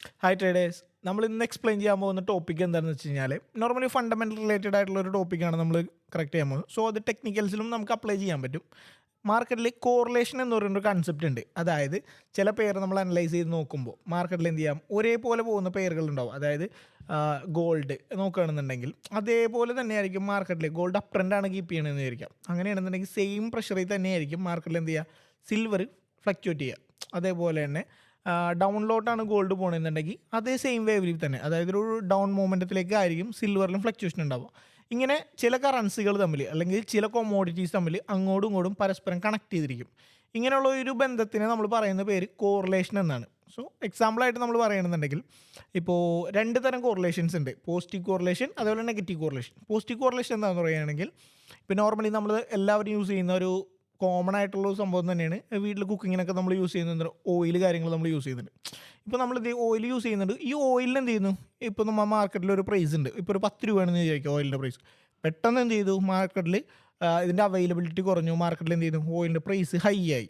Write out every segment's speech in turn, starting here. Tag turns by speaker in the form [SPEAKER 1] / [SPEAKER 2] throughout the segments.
[SPEAKER 1] Hi traders. നമ്മൾ ഇന്ന് explain ചെയ്യാൻ പോകുന്ന ടോപ്പിക് എന്താണെന്ന് വെച്ച് കഴിഞ്ഞാൽ നോർമലി ഫണ്ടമെൻ്റൽ റിലേറ്റഡ് ആയിട്ടുള്ള ഒരു ടോപ്പിക്കാണ് നമ്മൾ കറക്റ്റ് ചെയ്യാൻ പോകുന്നത്. സോ അത് ടെക്നിക്കൽസിലും നമുക്ക് അപ്ലൈ ചെയ്യാൻ പറ്റും. മാർക്കറ്റിൽ കോറിലേഷൻ എന്ന് പറയുന്നൊരു കൺസെപ്റ്റ് ഉണ്ട്. അതായത് ചില പേര് നമ്മൾ അനലൈസ് ചെയ്ത് നോക്കുമ്പോൾ മാർക്കറ്റിൽ എന്ത് ചെയ്യാം, ഒരേപോലെ പോകുന്ന പേരുകളുണ്ടാവും. അതായത് ഗോൾഡ് നോക്കുകയാണെന്നുണ്ടെങ്കിൽ അതേപോലെ തന്നെയായിരിക്കും മാർക്കറ്റിൽ ഗോൾഡ് അപ് ട്രെൻഡാണ് കീപ്പ് ചെയ്യണമെന്ന് വിചാരിക്കാം. അങ്ങനെയാണെന്നുണ്ടെങ്കിൽ സെയിം പ്രഷറിൽ തന്നെയായിരിക്കും മാർക്കറ്റിൽ എന്ത് ചെയ്യുക, സിൽവർ ഫ്ലക്ച്വേറ്റ് ചെയ്യുക. അതേപോലെ തന്നെ ഡൗണിലോട്ടാണ് ഗോൾഡ് പോകണമെന്നുണ്ടെങ്കിൽ അതേ സെയിം വേവിൽ തന്നെ, അതായത് ഒരു ഡൗൺ മൂവ്മെൻറ്റത്തിലേക്ക് ആയിരിക്കും സിൽവറിലും ഫ്ലക്ച്വേഷൻ ഉണ്ടാവുക. ഇങ്ങനെ ചില കറൻസികൾ തമ്മിൽ അല്ലെങ്കിൽ ചില കൊമോഡിറ്റീസ് തമ്മിൽ അങ്ങോട്ടും ഇങ്ങോട്ടും പരസ്പരം കണക്ട് ചെയ്തിരിക്കും. ഇങ്ങനെയുള്ള ഒരു ബന്ധത്തിനെ നമ്മൾ പറയുന്ന പേര് കോറിലേഷൻ എന്നാണ്. സോ എക്സാമ്പിളായിട്ട് നമ്മൾ പറയുകയാണെന്നുണ്ടെങ്കിൽ ഇപ്പോൾ രണ്ട് തരം കോറിലേഷൻസ് ഉണ്ട്. പോസിറ്റീവ് കോറിലേഷൻ, അതേപോലെ നെഗറ്റീവ് കോറിലേഷൻ. പോസിറ്റീവ് കോറിലേഷൻ എന്താണെന്ന് പറയുകയാണെങ്കിൽ ഇപ്പോൾ നോർമലി നമ്മൾ എല്ലാവരും യൂസ് ചെയ്യുന്ന ഒരു കോമൺ ആയിട്ടുള്ള ഒരു സംഭവം തന്നെയാണ്. വീട്ടിൽ കുക്കിങ്ങിനൊക്കെ നമ്മൾ യൂസ് ചെയ്യുന്നുണ്ട്, ഓയിൽ കാര്യങ്ങൾ നമ്മൾ യൂസ് ചെയ്യുന്നുണ്ട്. ഇപ്പോൾ നമ്മൾ ഇത് ഓയിൽ യൂസ് ചെയ്യുന്നുണ്ട്. ഈ ഓയിലിന് എന്ത് ചെയ്യുന്നു, ഇപ്പോൾ നമ്മൾ മാർക്കറ്റിൽ ഒരു പ്രൈസ് ഉണ്ട്. ഇപ്പോൾ ഒരു 10 രൂപയാണെന്ന് വിചാരിക്കുക ഓയിലിൻ്റെ പ്രൈസ്. പെട്ടെന്ന് എന്ത് ചെയ്തു, മാർക്കറ്റിൽ ഇതിൻ്റെ അവൈലബിലിറ്റി കുറഞ്ഞു. മാർക്കറ്റിൽ എന്ത് ചെയ്യുന്നു, ഓയിലിൻ്റെ പ്രൈസ് ഹൈ ആയി.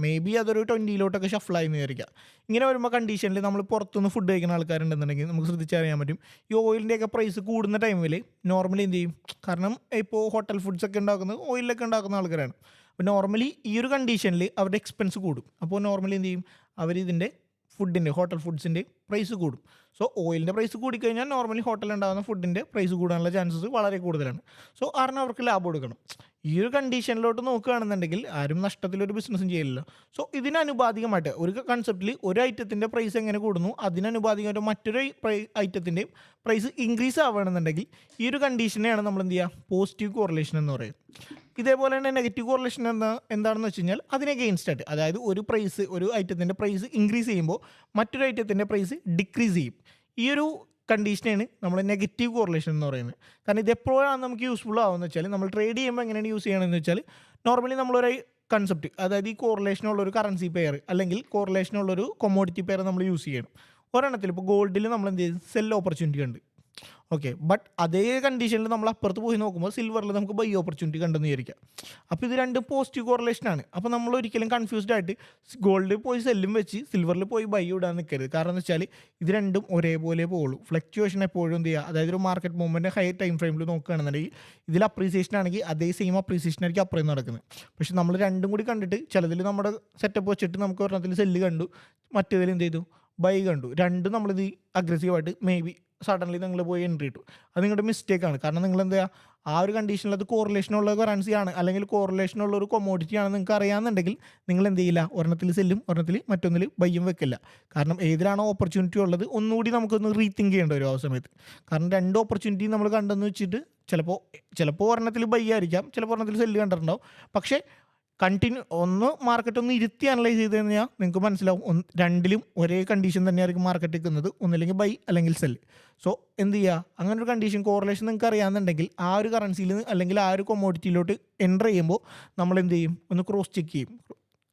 [SPEAKER 1] മേ ബി അതൊരു 20 ഷഫ്ലായി എന്ന് വിചാരിക്കുക. ഇങ്ങനെ വരുമ്പോൾ കണ്ടീഷനിൽ നമ്മൾ പുറത്തുനിന്ന് ഫുഡ് കഴിക്കുന്ന ആൾക്കാരുണ്ടെന്നുണ്ടെങ്കിൽ നമുക്ക് ശ്രദ്ധിച്ചറിയാൻ പറ്റും, ഈ ഓയിലിൻ്റെയൊക്കെ പ്രൈസ് കൂടുന്ന ടൈമിൽ നോർമലി എന്ത് ചെയ്യും, കാരണം ഇപ്പോൾ ഹോട്ടൽ ഫുഡ്സൊക്കെ ഉണ്ടാക്കുന്നത് ഓയിലൊക്കെ ഉണ്ടാക്കുന്ന ആൾക്കാരാണ്. അപ്പോൾ നോർമലി ഈ ഒരു കണ്ടീഷനിൽ അവരുടെ എക്സ്പെൻസ് കൂടും. അപ്പോൾ നോർമലി എന്ത് ചെയ്യും, അവരിതിൻ്റെ ഫുഡിൻ്റെ ഹോട്ടൽ ഫുഡ്സിൻ്റെ പ്രൈസ് കൂടും. സോ ഓയിലിൻ്റെ പ്രൈസ് കൂടിക്കഴിഞ്ഞാൽ നോർമലി ഹോട്ടലിൽ ഉണ്ടാകുന്ന ഫുഡിൻ്റെ പ്രൈസ് കൂടാനുള്ള ചാൻസസ് വളരെ കൂടുതലാണ്. സോ കാരണം അവർക്ക് ലാഭം കൊടുക്കണം. ഈ ഒരു കണ്ടീഷനിലോട്ട് നോക്കുകയാണെന്നുണ്ടെങ്കിൽ ആരും നഷ്ടത്തിലൊരു ബിസിനസ്സും ചെയ്യില്ലല്ലോ. സോ ഇതിനനുപാതികമായിട്ട് ഒരു കൺസെപ്റ്റിൽ ഒരു ഐറ്റത്തിൻ്റെ പ്രൈസ് എങ്ങനെ കൂടുന്നു, അതിനനുപാതികമായിട്ട് മറ്റൊരു ഐറ്റത്തിൻ്റെയും പ്രൈസ് ഇൻക്രീസ് ആവുകയാണെന്നുണ്ടെങ്കിൽ ഈ ഒരു കണ്ടീഷനെയാണ് നമ്മൾ എന്ത് ചെയ്യുക, പോസിറ്റീവ് കോറിലേഷൻ എന്ന് പറയുന്നത്. ഇതേപോലെ തന്നെ നെഗറ്റീവ് കോറിലേഷൻ എന്താണെന്ന് വെച്ച് കഴിഞ്ഞാൽ അതിനെ അഗെയിൻസ്റ്റ് ആയിട്ട്, അതായത് ഒരു ഐറ്റത്തിൻ്റെ പ്രൈസ് ഇൻക്രീസ് ചെയ്യുമ്പോൾ മറ്റൊരു ഐറ്റത്തിൻ്റെ പ്രൈസ് ഡിക്രീസ് ചെയ്യും. ഈ ഒരു കണ്ടീഷനാണ് നമ്മൾ നെഗറ്റീവ് കോറിലേഷൻ എന്ന് പറയുന്നത്. കാരണം ഇത് എപ്പോഴാണ് നമുക്ക് യൂസ്ഫുൾ ആവുമെന്ന് വെച്ചാൽ, നമ്മൾ ട്രേഡ് ചെയ്യുമ്പോൾ എങ്ങനെയാണ് യൂസ് ചെയ്യണമെന്ന് വെച്ചാൽ, നോർമലി നമ്മളൊരു കൺസെപ്റ്റ്, അതായത് ഈ കോറിലേഷനുള്ളൊരു കറൻസി പെയർ അല്ലെങ്കിൽ കോറിലേഷനുള്ളൊരു കൊമോഡിറ്റി പെയർ നമ്മൾ യൂസ് ചെയ്യണം. ഒരെണ്ണത്തിൽ ഇപ്പോൾ ഗോൾഡിൽ നമ്മൾ എന്ത് ചെയ്യും, സെൽ ഓപ്പർച്യൂണിറ്റി ഉണ്ട്. ഓക്കെ, ബട്ട് അതേ കണ്ടീഷനിൽ നമ്മൾ അപ്പുറത്ത് പോയി നോക്കുമ്പോൾ സിൽവറിൽ നമുക്ക് ബൈ ഓപ്പർച്യൂണിറ്റി കണ്ടെന്ന് വിചാരിക്കാം. അപ്പോൾ ഇത് രണ്ടും പോസിറ്റീവ് കോറിലേഷനാണ്. അപ്പോൾ നമ്മൾ ഒരിക്കലും കൺഫ്യൂസ്ഡ് ആയിട്ട് ഗോൾഡിൽ പോയി സെല്ലും വെച്ച് സിൽവറിൽ പോയി ബൈ ഇടാൻ നിൽക്കരുത്. കാരണം എന്ന് വെച്ചാൽ ഇത് രണ്ടും ഒരേപോലെ പോകുള്ളൂ. ഫ്ലക്ച്വേഷൻ എപ്പോഴും എന്ത് ചെയ്യുക, അതായത് ഒരു മാർക്കറ്റ് മൂവ്മെൻറ്റ് ഹൈ ടൈം ഫ്രെയിമിൽ നോക്കുകയാണെന്നുണ്ടെങ്കിൽ ഇതിൽ അപ്രീസിയേഷൻ ആണെങ്കിൽ അതേ സെയിം അപ്രീസിയേഷൻ ആയിരിക്കും അപ്പുറം നടക്കുന്നത്. പക്ഷേ നമ്മൾ രണ്ടും കൂടി കണ്ടിട്ട് ചിലതിൽ നമ്മുടെ സെറ്റപ്പ് വെച്ചിട്ട് നമുക്ക് ഒരെണ്ണത്തിൽ സെല്ല് കണ്ടു, മറ്റേതിൽ എന്ത് ചെയ്തു, ബൈ കണ്ടു. രണ്ടും നമ്മളിത് അഗ്രസീവായിട്ട് മേ ബി സഡൻലി നിങ്ങൾ പോയി എൻട്രി ഇട്ടു. അത് നിങ്ങളുടെ മിസ്റ്റേക്കാണ്. കാരണം നിങ്ങൾ എന്താ, ആ ഒരു കണ്ടീഷനിൽ അത് കോറിലേഷനുള്ള കറൻസിയാണ് അല്ലെങ്കിൽ കോറിലേഷനുള്ള ഒരു കൊമോഡിറ്റി ആണ് നിങ്ങൾക്ക് അറിയാമെന്നുണ്ടെങ്കിൽ നിങ്ങൾ എന്ത് ചെയ്യില്ല, ഒരെണ്ണത്തിൽ സെല്ലും ഒരെണ്ണത്തിൽ മറ്റൊന്നിൽ ബയ്യും വെക്കില്ല. കാരണം ഏതിലാണോ ഓപ്പർച്യൂണിറ്റി ഉള്ളത് ഒന്നുകൂടി നമുക്കൊന്ന് റീതിങ്ക് ചെയ്യേണ്ട വരും ആ സമയത്ത്. കാരണം രണ്ട് ഓപ്പർച്യൂണിറ്റി നമ്മൾ കണ്ടെന്ന് വെച്ചിട്ട് ചിലപ്പോൾ ഒരെണ്ണത്തിൽ ബൈ ആയിരിക്കാം, ചിലപ്പോൾ ഒരെണ്ണത്തിൽ സെല്ല് കണ്ടിട്ടുണ്ടാവും. പക്ഷേ മാർക്കറ്റ് ഒന്ന് ഇരുത്തി അനലൈസ് ചെയ്ത് കഴിഞ്ഞാൽ നിങ്ങൾക്ക് മനസ്സിലാവും, രണ്ടിലും ഒരേ കണ്ടീഷൻ തന്നെയായിരിക്കും മാർക്കറ്റ് നിൽക്കുന്നത്, ഒന്നില്ലെങ്കിൽ ബൈ അല്ലെങ്കിൽ സെല്ല്. സോ എന്ത് ചെയ്യുക, അങ്ങനെ ഒരു കണ്ടീഷൻ കോറിലേഷൻ നിങ്ങൾക്ക് അറിയാമെന്നുണ്ടെങ്കിൽ ആ ഒരു കറൻസിയിൽ അല്ലെങ്കിൽ ആ ഒരു കൊമോഡിറ്റിയിലോട്ട് എൻ്റർ ചെയ്യുമ്പോൾ നമ്മൾ എന്ത് ചെയ്യും, ഒന്ന് ക്രോസ് ചെക്ക് ചെയ്യും.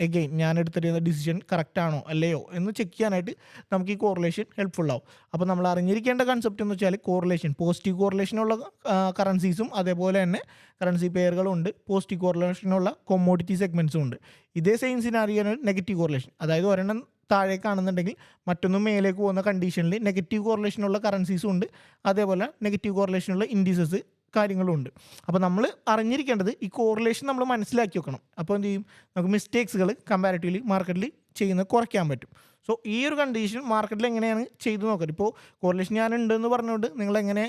[SPEAKER 1] എഗെയിൻ ഞാൻ എടുത്തിരുന്ന ഡിസിഷൻ കറക്റ്റ് ആണോ അല്ലയോ എന്ന് ചെക്ക് ചെയ്യാനായിട്ട് നമുക്ക് ഈ കോറിലേഷൻ ഹെൽപ്ഫുൾ ആവും. അപ്പോൾ നമ്മൾ അറിഞ്ഞിരിക്കേണ്ട കൺസെപ്റ്റ് എന്ന് വെച്ചാൽ കോറിലേഷൻ, പോസിറ്റീവ് കോറിലേഷനുള്ള കറൻസീസും അതേപോലെ തന്നെ കറൻസി പെയറുകളും ഉണ്ട്, പോസിറ്റീവ് കോറിലേഷനുള്ള കൊമോഡിറ്റി സെഗ്മെൻറ്റ്സും ഉണ്ട്. ഇതേ സെയിം സിനാരിയാണ് നെഗറ്റീവ് കോറിലേഷൻ. അതായത് ഒരെണ്ണം താഴേക്കാണെന്നുണ്ടെങ്കിൽ മറ്റൊന്നും മേലേക്ക് പോകുന്ന കണ്ടീഷനിൽ നെഗറ്റീവ് കോറിലേഷനുള്ള കറൻസീസും ഉണ്ട്, അതേപോലെ നെഗറ്റീവ് കോറിലേഷനുള്ള ഇൻഡിസസ് കാര്യങ്ങളുണ്ട്. അപ്പോൾ നമ്മൾ അറിഞ്ഞിരിക്കേണ്ടത് ഈ കോറിലേഷൻ നമ്മൾ മനസ്സിലാക്കി വെക്കണം. അപ്പോൾ എന്ത് ചെയ്യും, നമുക്ക് മിസ്റ്റേക്സുകൾ കമ്പാരിറ്റീവ്ലി മാർക്കറ്റിൽ ചെയ്യുന്നത് കുറയ്ക്കാൻ പറ്റും. സോ ഈ ഒരു കണ്ടീഷൻ മാർക്കറ്റിൽ എങ്ങനെയാണ് ചെയ്ത് നോക്കുന്നത്. ഇപ്പോൾ കോറിലേഷൻ ഞാൻ ഉണ്ടെന്ന് പറഞ്ഞുകൊണ്ട് നിങ്ങളെങ്ങനെ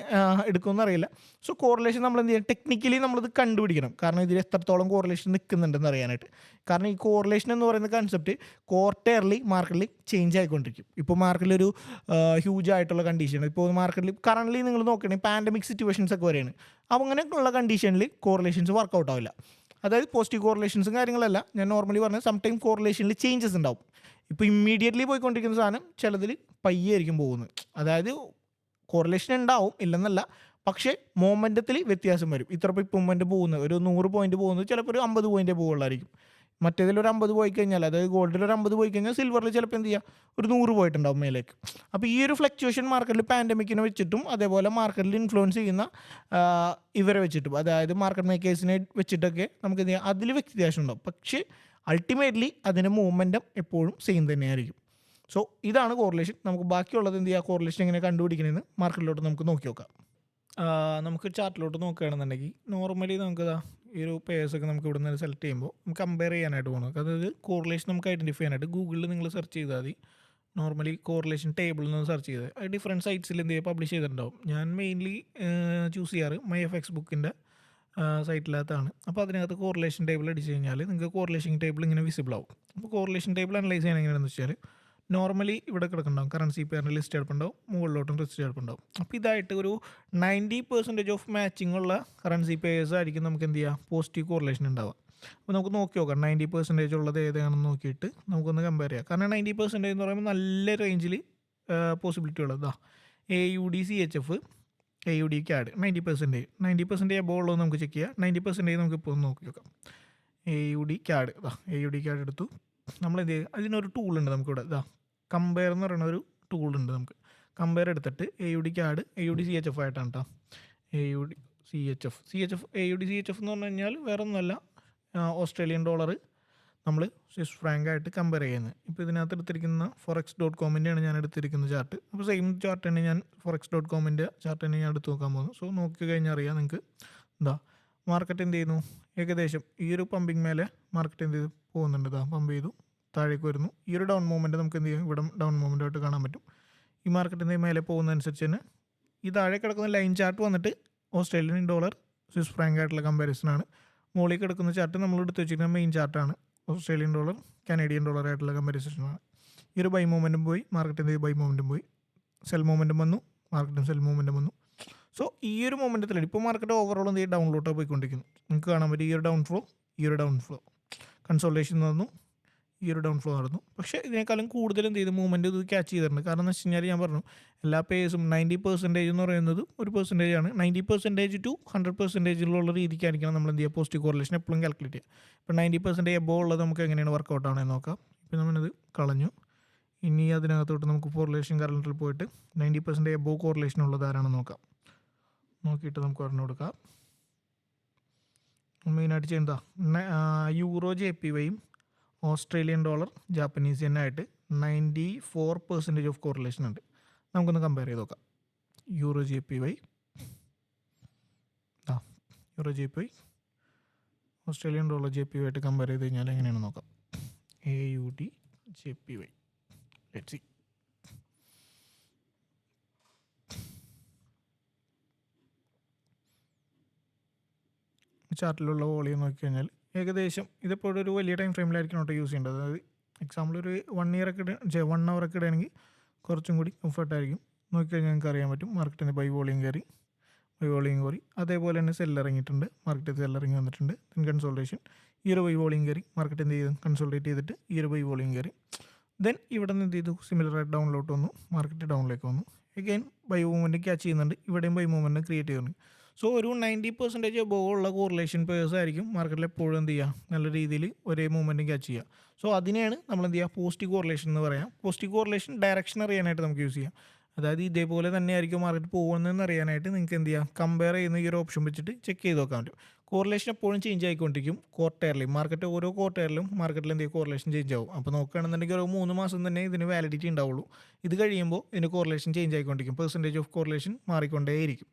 [SPEAKER 1] എടുക്കുമെന്ന് അറിയില്ല. സോ കോറിലേഷൻ നമ്മൾ എന്ത് ചെയ്യണം, ടെക്നിക്കലി നമ്മളിത് കണ്ടുപിടിക്കണം. കാരണം ഇതിൽ എത്രത്തോളം കോറിലേഷൻ നിൽക്കുന്നുണ്ടെന്ന് അറിയാനായിട്ട്. കാരണം ഈ കോറിലേഷൻ എന്ന് പറയുന്ന കൺസെപ്റ്റ് ക്വാർട്ടർലി മാർക്കറ്റിൽ ചേഞ്ച് ആയിക്കൊണ്ടിരിക്കും. ഇപ്പോൾ മാർക്കറ്റിലൊരു ഹ്യൂജ് ആയിട്ടുള്ള കണ്ടീഷൻ, ഇപ്പോൾ മാർക്കറ്റിൽ കറൻ്റ്ലി നിങ്ങൾ നോക്കുകയാണെങ്കിൽ പാൻഡമിക് സിറ്റുവേഷൻസ് ഒക്കെ വരെയാണ്. അപ്പോൾ അങ്ങനെയൊക്കെയുള്ള കണ്ടീഷനിൽ കോറിലേഷൻസ് വർക്കൗട്ട് ആവില്ല. അതായത് പോസിറ്റീവ് കോറിലേഷൻസും കാര്യങ്ങളല്ല ഞാൻ നോർമലി പറഞ്ഞത്, സം ടൈം കോറിലേഷനിൽ ചേഞ്ചസ് ഉണ്ടാവും. ഇപ്പോൾ ഇമ്മീഡിയറ്റ്ലി പോയിക്കൊണ്ടിരിക്കുന്ന സാധനം ചിലതിൽ പയ്യെ ആയിരിക്കും പോകുന്നത്. അതായത് കോറിലേഷൻ ഉണ്ടാവും ഇല്ലെന്നല്ല, പക്ഷേ മൊമെൻറ്റത്തിൽ വ്യത്യാസം വരും. ഇത്ര ഇപ്പോൾ മൊമെൻറ്റ് പോകുന്നത് ഒരു 100 പോയിൻറ്റ് പോകുന്നത് ചിലപ്പോൾ ഒരു 50 പോയിൻറ്റേ പോകുള്ളായിരിക്കും. മറ്റേതിലൊരു 50 പോയി കഴിഞ്ഞാൽ, അതായത് ഗോൾഡിലൊരു 50 പോയി കഴിഞ്ഞാൽ സിൽവറിൽ ചിലപ്പോൾ എന്ത് ചെയ്യുക, ഒരു 100 പോയിട്ടുണ്ടാവും മേലേക്ക്. അപ്പോൾ ഈ ഒരു ഫ്ലക്ച്വേഷൻ മാർക്കറ്റിൽ പാൻഡമിക്കിനെ വെച്ചിട്ടും അതേപോലെ മാർക്കറ്റിൽ ഇൻഫ്ലുവൻസ് ചെയ്യുന്ന ഇവരെ വെച്ചിട്ടും, അതായത് മാർക്കറ്റ് മേക്കേഴ്സിനെ വെച്ചിട്ടൊക്കെ നമുക്ക് എന്ത് ചെയ്യാം, അതിൽ വ്യത്യാസം ഉണ്ടാവും. പക്ഷേ അൾട്ടിമേറ്റ്ലി അതിൻ്റെ മൂവ്മെൻറ്റം എപ്പോഴും സെയിം തന്നെയായിരിക്കും. സോ ഇതാണ് കോറിലേഷൻ. നമുക്ക് ബാക്കിയുള്ളത് എന്ത് ചെയ്യുക, കോറിലേഷൻ എങ്ങനെ കണ്ടുപിടിക്കണമെന്ന് മാർക്കറ്റിലോട്ട് നമുക്ക് നോക്കി നോക്കാം. നമുക്ക് ചാർട്ടിലോട്ട് നോക്കുകയാണെന്നുണ്ടെങ്കിൽ നോർമലി നമുക്ക് ഈ ഒരു പേഴ്സൊക്കെ നമുക്ക് ഇവിടെ നിന്ന് സെലക്ട് ചെയ്യുമ്പോൾ നമുക്ക് കമ്പയർ ചെയ്യാനായിട്ട് പോകണം. അതായത് കോറിലേഷൻ നമുക്ക് ഐഡൻറ്റിഫൈ ചെയ്യാനായിട്ട് ഗൂഗിളിൽ നിങ്ങൾ സെർച്ച് ചെയ്താൽ മതി. നോർമലി കോറിലേഷൻ ടേബിളിൽ നിന്ന് സെർച്ച് ചെയ്ത് അത് ഡിഫറെൻറ്റ് സൈറ്റ്സിൽ എന്ത് ചെയ്യുക പബ്ലിഷ് ചെയ്തിട്ടുണ്ടാവും. ഞാൻ മെയിൻലി ചൂസ് ചെയ്യാറ് മൈ എഫ് എക്സ് ബുക്കിൻ്റെ സൈറ്റിനകത്താണ്. അപ്പോൾ അതിനകത്ത് കോറിലേഷൻ ടേബിൾ അടിച്ച് കഴിഞ്ഞാൽ നിങ്ങൾക്ക് കോറിലേഷൻ ടേബിൾ ഇങ്ങനെ വിസിബിൾ ആവും. അപ്പോൾ കോറിലേഷൻ ടേബിൾ അനലൈസ് ചെയ്യാൻ എങ്ങനെയാണെന്ന് വെച്ചാൽ നോർമലി ഇവിടെ കിടക്കുന്നുണ്ടാവും കറൻസി പെയറിൻ്റെ ലിസ്റ്റ് കിടപ്പുണ്ടാവും, മുകളിലോട്ടും ലിസ്റ്റ് കിടപ്പുണ്ടാവും. അപ്പോൾ ഇതായിട്ട് ഒരു 90% ഓഫ് മാച്ചിങ് ഉള്ള കറൻസി പെയേഴ്സ് ആയിരിക്കും നമുക്ക് എന്ത് ചെയ്യുക പോസിറ്റീവ് കോറിലേഷൻ ഉണ്ടാവുക. അപ്പോൾ നമുക്ക് നോക്കി നോക്കാം 90% ഉള്ളത് ഏതാണെന്ന് നോക്കിയിട്ട് നമുക്കൊന്ന് കമ്പയർ ചെയ്യാം. കാരണം 90% എന്ന് പറയുമ്പോൾ നല്ല റേഞ്ചിൽ പോസിബിലിറ്റി ഉള്ളതാ. AUD CHF AUD CAD 90% above ഉള്ളത് നമുക്ക് ചെക്ക് ചെയ്യാം. 90% നമുക്ക് ഇപ്പോൾ നോക്കി നോക്കാം. AUD CAD എടുത്തു. നമ്മളെന്ത് ചെയ്യുക, അതിനൊരു ടൂളുണ്ട് നമുക്കിവിടെ കമ്പയർ എന്ന് പറയുന്ന ഒരു ടൂളുണ്ട്. നമുക്ക് കമ്പയർ എടുത്തിട്ട് AUD CAD AUD CHF ആയിട്ടാണ് കേട്ടോ. AUD CHF എന്ന് പറഞ്ഞു കഴിഞ്ഞാൽ വേറെ ഒന്നുമല്ല, ഓസ്ട്രേലിയൻ ഡോളർ നമ്മൾ സ്വിസ് ഫ്രാങ്ക് ആയിട്ട് കമ്പയർ ചെയ്യുന്നത്. ഇപ്പോൾ ഇതിനകത്ത് എടുത്തിരിക്കുന്ന forex.comൻ്റെയാണ് ഞാൻ എടുത്തിരിക്കുന്ന ചാർട്ട്. അപ്പോൾ സെയിം ചാർട്ട് തന്നെ ഞാൻ forex.comൻ്റെ ചാർട്ട് തന്നെ ഞാൻ എടുത്ത് നോക്കാൻ പോകുന്നു. സോ നോക്കി കഴിഞ്ഞാൽ അറിയാം നിങ്ങൾക്ക് മാർക്കറ്റ് എന്ത് ചെയ്യുന്നു, ഏകദേശം ഈ ഒരു പമ്പിങ് മേലെ മാർക്കറ്റ് എന്ത് ചെയ്തു പോകുന്നുണ്ട്. പമ്പ് ചെയ്തു താഴേക്ക് വരുന്നു. ഈ ഒരു ഡൗൺ മൂവ്മെൻറ്റ് നമുക്ക് എന്ത് ചെയ്യും, ഇവിടെ ഡൗൺ മൂവ്മെൻ്റ് ആയിട്ട് കാണാൻ പറ്റും. ഈ മാർക്കറ്റിൻ്റെ മേലെ പോകുന്നതനുസരിച്ച് തന്നെ ഈ താഴെ കിടക്കുന്ന ലൈൻ ചാർട്ട് വന്നിട്ട് ഓസ്ട്രേലിയൻ ഡോളർ സ്വിസ് ഫ്രാങ്ക് ആയിട്ടുള്ള കമ്പാരിസനാണ്. മുകളിൽ കിടക്കുന്ന ചാർട്ട് നമ്മൾ എടുത്ത് വെച്ചിരിക്കുന്ന മെയിൻ ചാർട്ടാണ്, ഓസ്ട്രേലിയൻ ഡോളർ കനേഡിയൻ ഡോളർ ആയിട്ടുള്ള കമ്പാരിസനാണ്. ഈ ഒരു ബൈ മൂവ്മെൻറ്റും പോയി, മാർക്കറ്റിൻ്റെ ബൈ മൂവ്മെൻറ്റും പോയി, സെൽ മൂവ്മെൻറ്റും വന്നു, മാർക്കറ്റും സെൽ മൂവ്മെൻറ്റും വന്നു. സോ ഈ ഒരു മൊമെൻറ്റത്തിലാണ് ഇപ്പോൾ മാർക്കറ്റ് ഓവറോൾ എന്ത് ഡൗണിലോട്ട് പോയിക്കൊണ്ടിരിക്കുന്നു. നിങ്ങൾക്ക് കാണാൻ പറ്റും ഈ ഒരു ഡൗൺ ഫ്ലോ കൺസോൾട്ടേഷൻ നടന്നു, ഈ ഒരു ഡൗൺ ഫ്ലോ നടന്നു. പക്ഷേ ഇതിനേക്കാളും കൂടുതൽ എന്ത് ചെയ്ത് മൂവ്മെൻറ്റ് ഇത് ക്യാച്ച് ചെയ്തിട്ടുണ്ട്. കാരണം എന്ന് വെച്ച് കഴിഞ്ഞാൽ ഞാൻ പറഞ്ഞു എല്ലാ പേഴ്സും 90% എന്ന് പറയുന്നത് ഒരു പെർസെൻറ്റേജാണ്. 90% to 100% രീതിക്കായിരിക്കണം നമ്മൾ എന്ത് ചെയ്യുക പോസിറ്റീവ് കോറിലേഷൻ എപ്പോഴും കാൽക്കുലേറ്റ് ചെയ്യുക. ഇപ്പോൾ 90% എബോവ് ഉള്ളത് നമുക്ക് എങ്ങനെയാണ് വർക്കൗട്ട് ആണെന്ന് നോക്കാം. ഇപ്പോൾ നമ്മളത് കളഞ്ഞു. ഇനി അതിനകത്തോട്ട് നമുക്ക് കോറിലേഷൻ കറണ്ടിൽ പോയിട്ട് 90% എബോവ് കോറിലേഷൻ ഉള്ളത് ആരാണെന്ന് നോക്കാം. നോക്കിയിട്ട് നമുക്ക് പറഞ്ഞു കൊടുക്കാം. മെയിനായിട്ട് ചെയ്യുന്നതാ യൂറോ JPYയും ഓസ്ട്രേലിയൻ ഡോളർ ജാപ്പനീസ് യെന്നായിട്ട് 94% ഓഫ് കോറിലേഷൻ ഉണ്ട്. നമുക്കൊന്ന് കമ്പയർ ചെയ്ത് നോക്കാം. Euro JPY Australian dollar JPY ആയിട്ട് കമ്പയർ ചെയ്ത് കഴിഞ്ഞാൽ എങ്ങനെയാണ് നോക്കാം. AUD JPY let's see. ചാർട്ടിലുള്ള വോളിയം നോക്കിക്കഴിഞ്ഞാൽ ഏകദേശം ഇതിപ്പോൾ ഒരു വലിയ ടൈം ഫ്രെയിമിലായിരിക്കും നോട്ട് യൂസ് ചെയ്യേണ്ടത്. അതായത് എക്സാമ്പിൾ ഒരു 1 hour ഒക്കെ ഇടുകയാണെങ്കിൽ കുറച്ചും കൂടി കംഫർട്ടായിരിക്കും. നോക്കിക്കഴിഞ്ഞാൽ നിങ്ങൾക്ക് അറിയാൻ പറ്റും മാർക്കറ്റിൻ്റെ ബൈ വോളിയം കയറി. അതേപോലെ തന്നെ സെല്ല് ഇറങ്ങിയിട്ടുണ്ട്, മാർക്കറ്റിൽ സെല്ല് ഇറങ്ങി വന്നിട്ടുണ്ട്. കൺസോൾട്ടേഷൻ ഈ ഒരു ബൈ വോളിയം കയറി, മാർക്കറ്റ് എന്ത് ചെയ്തു കൺസോൾട്ടേറ്റ് ചെയ്തിട്ട് ഈ ഒരു ബൈ വോളിയം കയറി. ദെൻ ഇവിടെ നിന്ന് എന്ത് ചെയ്തു സിമിലറായിട്ട് ഡൗണിലോട്ട് വന്നു, മാർക്കറ്റ് ഡൗണിലേക്ക് വന്നു. അഗൈൻ ബൈ മൂവ്മെൻറ്റ് ക്യാച്ച് ചെയ്യുന്നുണ്ട്, ഇവിടെയും ബൈ മൂവ്മെൻറ്റ് ക്രിയേറ്റ് ചെയ്യുന്നുണ്ട്. സോ ഒരു 90% എബോവ് ഉള്ള കോറിലേഷൻ പേഴ്സ് ആയിരിക്കും മാർക്കറ്റിൽ എപ്പോഴും എന്ത് ചെയ്യുക നല്ല രീതിയിൽ ഒരേ മൂവ്മെൻറ്റും ക്യാച്ച് ചെയ്യുക. സോ അതിനെയാണ് നമ്മൾ എന്ത് ചെയ്യുക പോസിറ്റീവ് കോറിലേഷൻ എന്ന് പറയാം. പോസിറ്റീവ് കോറിലേഷൻ ഡയറക്ഷൻ അറിയാനായിട്ട് നമുക്ക് യൂസ് ചെയ്യാം. അതായത് ഇതേപോലെ തന്നെ ആയിരിക്കും മാർക്കറ്റ് പോകുന്നതെന്ന് അറിയാനായിട്ട് നിങ്ങൾക്ക് എന്ത് ചെയ്യാം കമ്പയർ ചെയ്യുന്ന ഈ ഒരു ഓപ്ഷൻ വെച്ചിട്ട് ചെക്ക് ചെയ്ത് നോക്കാൻ പറ്റും. കോറിലേഷൻ എപ്പോഴും ചേഞ്ച് ആയിക്കൊണ്ടിരിക്കും ക്വാർട്ടർലി. മാർക്കറ്റ് ഓരോ ക്വാർട്ടറിലും മാർക്കറ്റിൽ എന്ത് ചെയ്യും കോറിലേഷൻ ചേഞ്ച് ആവും. അപ്പോൾ നോക്കുകയാണെന്നുണ്ടെങ്കിൽ ഒരു 3 മാസം തന്നെ ഇതിന് വാലിഡിറ്റി ഉണ്ടാവുള്ളൂ. ഇത് കഴിയുമ്പോൾ ഇതിന് കോറിലേഷൻ ചേഞ്ച് ആയിക്കൊണ്ടിരിക്കും, പെർസെൻറ്റേജ് ഓഫ് കോറിലേഷൻ മാറിക്കൊണ്ടേയിരിക്കും.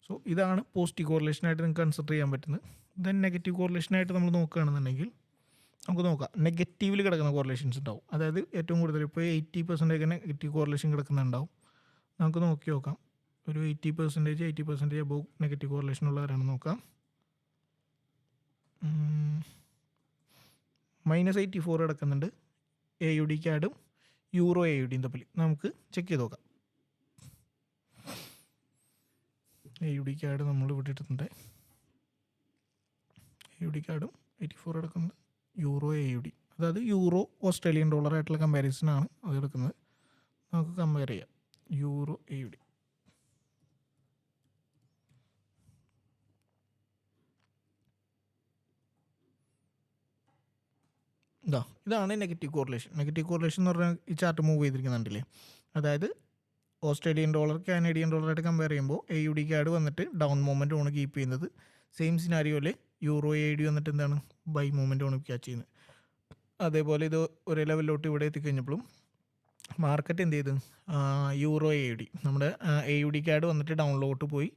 [SPEAKER 1] സോ ഇതാണ് പോസിറ്റീവ് കോറിലേഷനായിട്ട് നിങ്ങൾക്ക് കൺസിഡർ ചെയ്യാൻ പറ്റുന്നത്. ദെൻ നെഗറ്റീവ് കോറിലേഷനായിട്ട് നമ്മൾ നോക്കുകയാണെന്നുണ്ടെങ്കിൽ നമുക്ക് നോക്കാം. നെഗറ്റീവിൽ കിടക്കുന്ന കോറിലേഷൻസ് ഉണ്ടാവും. അതായത് ഏറ്റവും കൂടുതൽ ഇപ്പോൾ 80% നെഗറ്റീവ് കോറിലേഷൻ കിടക്കുന്നുണ്ടാവും. നമുക്ക് നോക്കി നോക്കാം. ഒരു 80% അബോവ് നെഗറ്റീവ് കോറിലേഷൻ ഉള്ളവരാണെന്ന് നോക്കാം. -84 കിടക്കുന്നുണ്ട് AUD CADും യൂറോ AUDയും തമ്മിൽ. നമുക്ക് ചെക്ക് ചെയ്ത് നോക്കാം. AUD CAD നമ്മൾ ഇവിടെ ഇട്ടിട്ടുണ്ട്. AUD CADും 84 കിടക്കുന്നത്, യൂറോ AUD അതായത് യൂറോ ഓസ്ട്രേലിയൻ ഡോളർ ആയിട്ടുള്ള കമ്പാരിസനാണ് അത് എടുക്കുന്നത്. നമുക്ക് കമ്പയർ ചെയ്യാം യൂറോ AUD. ഇതാണ് നെഗറ്റീവ് കോറിലേഷൻ. നെഗറ്റീവ് കോറിലേഷൻ എന്ന് പറഞ്ഞാൽ ഈ ചാർട്ട് മൂവ് ചെയ്തിരിക്കുന്നുണ്ടല്ലേ. അതായത് ഓസ്ട്രേലിയൻ ഡോളർ കാനേഡിയൻ ഡോളറായിട്ട് കമ്പയർ ചെയ്യുമ്പോൾ AUD CAD വന്നിട്ട് ഡൗൺ മൂവ്മെൻ്റ് ആണ് കീപ്പ് ചെയ്യുന്നത്. സെയിം സിനാരിയോയിൽ യൂറോ AUD വന്നിട്ട് എന്താണ് ബൈ മൂവ്മെൻ്റ് ആണ് ക്യാച്ച് ചെയ്യുന്നത്. അതേപോലെ ഇത് ഒരേ ലെവലിലോട്ട് ഇവിടെ എത്തിക്കഴിഞ്ഞപ്പോഴും മാർക്കറ്റ് എന്ത് ചെയ്തു, യൂറോ എ യു ഡി, നമ്മുടെ എ യു ഡി കാർഡ് വന്നിട്ട് ഡൗണിലോട്ട് പോയി.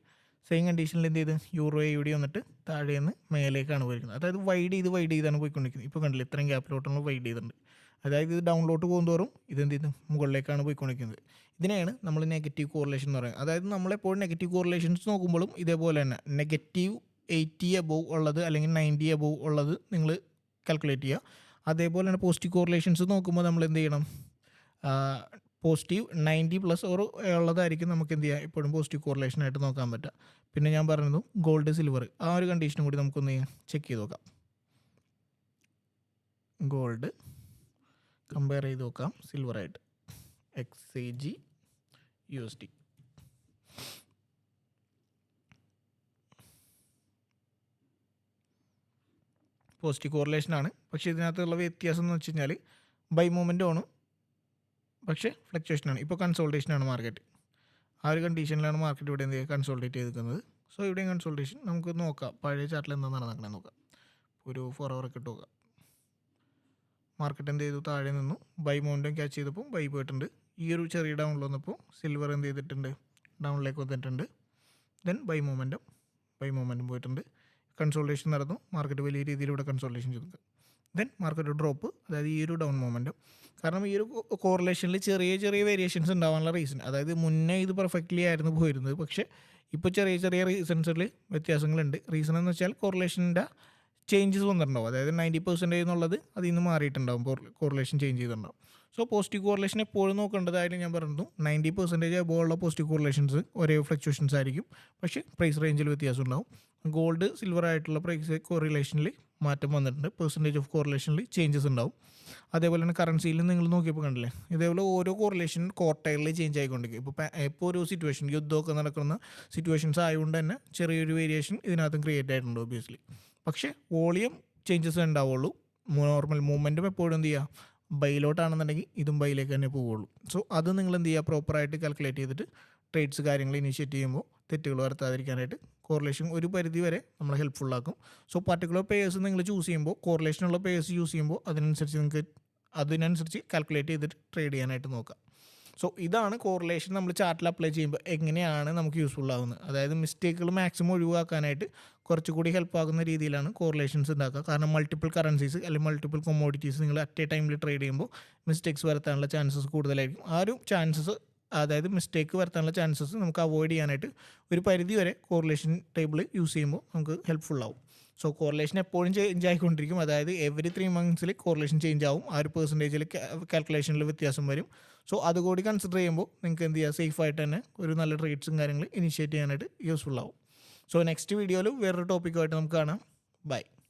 [SPEAKER 1] സെയിം കണ്ടീഷനിൽ എന്ത് ചെയ്ത് യൂറോ എ യു ഡി വന്നിട്ട് താഴെ നിന്ന് മേലേക്കാണ് പോയിരിക്കുന്നത്. അതായത് വൈഡ് ചെയ്താണ് പോയിക്കൊണ്ടിരിക്കുന്നത്. ഇപ്പോൾ കണ്ടില്ല, ഇത്രയും ഗ്യാപ്പിലോട്ടാണ് വൈഡ് ചെയ്തിട്ടുണ്ട്. അതായത് ഇത് ഡൗണിലോട്ട് പോകുന്തോറും ഇതെന്ത് ചെയ്തു മുകളിലേക്കാണ് പോയിക്കൊണ്ടിരിക്കുന്നത്. ഇതിനെയാണ് നമ്മൾ നെഗറ്റീവ് കോറിലേഷൻ എന്ന് പറയുന്നത്. അതായത് നമ്മളെപ്പോഴും നെഗറ്റീവ് കോറിലേഷൻസ് നോക്കുമ്പോഴും ഇതേപോലെ തന്നെ നെഗറ്റീവ് 80 അബോവ് ഉള്ളത് അല്ലെങ്കിൽ 90 അബോവ് ഉള്ളത് നിങ്ങൾ കാൽക്കുലേറ്റ് ചെയ്യുക. അതേപോലെ തന്നെ പോസിറ്റീവ് കോറിലേഷൻസ് നോക്കുമ്പോൾ നമ്മൾ എന്ത് ചെയ്യണം, പോസിറ്റീവ് 90+ ഓർ ഉള്ളതായിരിക്കും നമുക്ക് എന്ത് ചെയ്യുക എപ്പോഴും പോസിറ്റീവ് കോറിലേഷനായിട്ട് നോക്കാൻ പറ്റുക. പിന്നെ ഞാൻ പറഞ്ഞു ഗോൾഡ് സിൽവർ, ആ ഒരു കണ്ടീഷനും കൂടി നമുക്കൊന്ന് ചെക്ക് ചെയ്ത് നോക്കാം. ഗോൾഡ് കമ്പയർ ചെയ്ത് നോക്കാം സിൽവറായിട്ട്, XAG USD. പോസിറ്റീവ് കോറിലേഷനാണ്. പക്ഷേ ഇതിനകത്തുള്ള വ്യത്യാസം എന്ന് വെച്ച് കഴിഞ്ഞാൽ ബൈ മൂവ്മെൻ്റ് ആണ്, പക്ഷേ ഫ്ലക്ച്വേഷനാണ്. ഇപ്പോൾ കൺസോൾട്ടേഷനാണ് മാർക്കറ്റ്. ആ ഒരു കണ്ടീഷനിലാണ് മാർക്കറ്റ് ഇവിടെ എന്ത് ചെയ്യുക കൺസോൾട്ടേറ്റ് ചെയ്തിരിക്കുന്നത്. സോ ഇവിടെയും കൺസോൾട്ടേഷൻ നമുക്ക് നോക്കാം. പഴയ ചാർട്ടിൽ എന്താണ് നടക്കുന്നത് നോക്കാം. ഒരു 4 hour ഒക്കെ ഇട്ട് നോക്കാം. മാർക്കറ്റ് എന്ത് ചെയ്തു, താഴെ നിന്നു ബൈ മൂവ്മെൻറ്റും ക്യാച്ച് ചെയ്തപ്പോൾ ബൈ പോയിട്ടുണ്ട്. ഈ ഒരു ചെറിയ ഡൗണിൽ വന്നപ്പോൾ സിൽവർ എന്ത് ചെയ്തിട്ടുണ്ട്, ഡൗണിലേക്ക് വന്നിട്ടുണ്ട്. ദെൻ ബൈ മൂവ്മെൻറ്റും പോയിട്ടുണ്ട്. കൺസോൾട്ടേഷൻ നടന്നു. മാർക്കറ്റ് വലിയ രീതിയിലൂടെ കൺസോൾട്ടേഷൻ ചെയ്തു. ദെൻ മാർക്കറ്റ് ഡ്രോപ്പ്, അതായത് ഈ ഒരു ഡൗൺ മൊമെൻറ്റം. കാരണം ഈ ഒരു കോറിലേഷനിൽ ചെറിയ വേരിയേഷൻസ് ഉണ്ടാവാനുള്ള റീസൺ, അതായത് മുന്നേ ഇത് പെർഫെക്റ്റ്ലി ആയിരുന്നു പോയിരുന്നത്, പക്ഷേ ഇപ്പോൾ ചെറിയ റീസൺസിൽ വ്യത്യാസങ്ങളുണ്ട്. റീസൺ എന്ന് വെച്ചാൽ കോറിലേഷൻ്റെ ചേഞ്ചസ് വന്നിട്ടുണ്ടാവും. അതായത് 90% എന്നുള്ളത് അതിൽ നിന്ന് മാറിയിട്ടുണ്ടാവും, കോറിലേഷൻ ചേഞ്ച് ചെയ്തിട്ടുണ്ടാവും. സോ പോസിറ്റീവ് കോറിലേഷൻ എപ്പോഴും നോക്കേണ്ടതായാലും ഞാൻ പറഞ്ഞു 90% അബോവുള്ള പോസിറ്റീവ് കോറിലേഷൻസ് ഒരേ ഫ്ലക്ച്വേഷൻസ് ആയിരിക്കും, പക്ഷേ പ്രൈസ് റേഞ്ചിൽ വ്യത്യാസം ഉണ്ടാവും. ഗോൾഡ് സിൽവർ ആയിട്ടുള്ള പ്രൈസ് കോറിലേഷനിൽ മാറ്റം വന്നിട്ടുണ്ട്, പെർസെൻറ്റേജ് ഓഫ് കോറിലേഷനിൽ ചേഞ്ചസ് ഉണ്ടാവും. അതേപോലെ തന്നെ കറൻസിയിൽ നിങ്ങൾ നോക്കിയപ്പോൾ കണ്ടില്ലേ, ഇതേപോലെ ഓരോ കോറിലേഷൻ ക്വാർട്ടൈലിൽ ചേഞ്ച് ആയിക്കൊണ്ടിരിക്കും. ഇപ്പോൾ ഒരു സിറ്റുവേഷൻ യുദ്ധമൊക്കെ നടക്കുന്ന സിറ്റുവേഷൻസ് ആയതുകൊണ്ട് തന്നെ ചെറിയൊരു വേരിയേഷൻ ഇതിനകത്തും ക്രിയേറ്റ് ആയിട്ടുണ്ട് ഒബ്വിയസ്ലി. പക്ഷേ വോളിയം ചേഞ്ചസ് ഉണ്ടാവുള്ളൂ. നോർമൽ മൂവ്മെൻറ്റും എപ്പോഴും എന്ത് ചെയ്യുക, ബൈയിലോട്ടാണെന്നുണ്ടെങ്കിൽ ഇതും ബൈയിലേക്ക് തന്നെ പോവുള്ളൂ. സോ അത് നിങ്ങൾ എന്ത് ചെയ്യുക, പ്രോപ്പറായിട്ട് കാൽക്കുലേറ്റ് ചെയ്തിട്ട് ട്രേഡ്സ് കാര്യങ്ങൾ ഇനിഷ്യേറ്റ് ചെയ്യുമ്പോൾ തെറ്റുകൾ വരുത്താതിരിക്കാനായിട്ട് കോറിലേഷൻ ഒരു പരിധി വരെ നമ്മളെ ഹെൽപ്ഫുള്ളാക്കും. സോ പർട്ടിക്കുലർ പേയേഴ്സ് നിങ്ങൾ ചൂസ് ചെയ്യുമ്പോൾ, കോറിലേഷനുള്ള പേയേഴ്സ് ചൂസ് ചെയ്യുമ്പോൾ അതിനനുസരിച്ച് കാൽക്കുലേറ്റ് ചെയ്തിട്ട് ട്രേഡ് ചെയ്യാനായിട്ട് നോക്കാം. സോ ഇതാണ് കോറിലേഷൻ നമ്മൾ ചാർട്ടിൽ അപ്ലൈ ചെയ്യുമ്പോൾ എങ്ങനെയാണ് നമുക്ക് യൂസ്ഫുൾ ആകുന്നത്. അതായത് മിസ്റ്റേക്കുകൾ മാക്സിമം ഒഴിവാക്കാനായിട്ട് കുറച്ചുകൂടി ഹെൽപ്പ് ആകുന്ന രീതിയിലാണ് കോറിലേഷൻസ് ഉണ്ടാക്കുക. കാരണം മൾട്ടിപ്പിൾ കറൻസീസ് അല്ലെങ്കിൽ മൾട്ടിപ്പിൾ കൊമോഡിറ്റീസ് നിങ്ങൾ അറ്റ് എ ടൈമിൽ ട്രേഡ് ചെയ്യുമ്പോൾ മിസ്റ്റേക്സ് വരുത്താനുള്ള ചാൻസസ് കൂടുതലായിരിക്കും. ആ ഒരു ചാൻസസ്, അതായത് മിസ്റ്റേക്ക് വരുത്താനുള്ള ചാൻസസ് നമുക്ക് അവോയ്ഡ് ചെയ്യാനായിട്ട് ഒരു പരിധി വരെ കോറിലേഷൻ ടേബിൾ യൂസ് ചെയ്യുമ്പോൾ നമുക്ക് ഹെൽപ്ഫുൾ ആവും. സോ കോറിലേഷൻ എപ്പോഴും ചേഞ്ച് ആയിക്കൊണ്ടിരിക്കും. അതായത് എവറി 3 months കോറിലേഷൻ ചേഞ്ച് ആവും. ആ ഒരു പെർസെൻറ്റേജിൽ കാൽക്കുലേഷനിൽ വ്യത്യാസം വരും. സോ അതുകൂടി കൺസിഡർ ചെയ്യുമ്പോൾ നിങ്ങൾക്ക് എന്ത് ചെയ്യുക, സേഫായിട്ട് തന്നെ ഒരു നല്ല ട്രേഡ്സും കാര്യങ്ങൾ ഇനിഷ്യേറ്റ് ചെയ്യാനായിട്ട് യൂസ്ഫുൾ ആവും. സോ നെക്സ്റ്റ് വീഡിയോയിൽ വേറൊരു ടോപ്പിക്കുമായിട്ട് നമുക്ക് കാണാം. ബൈ.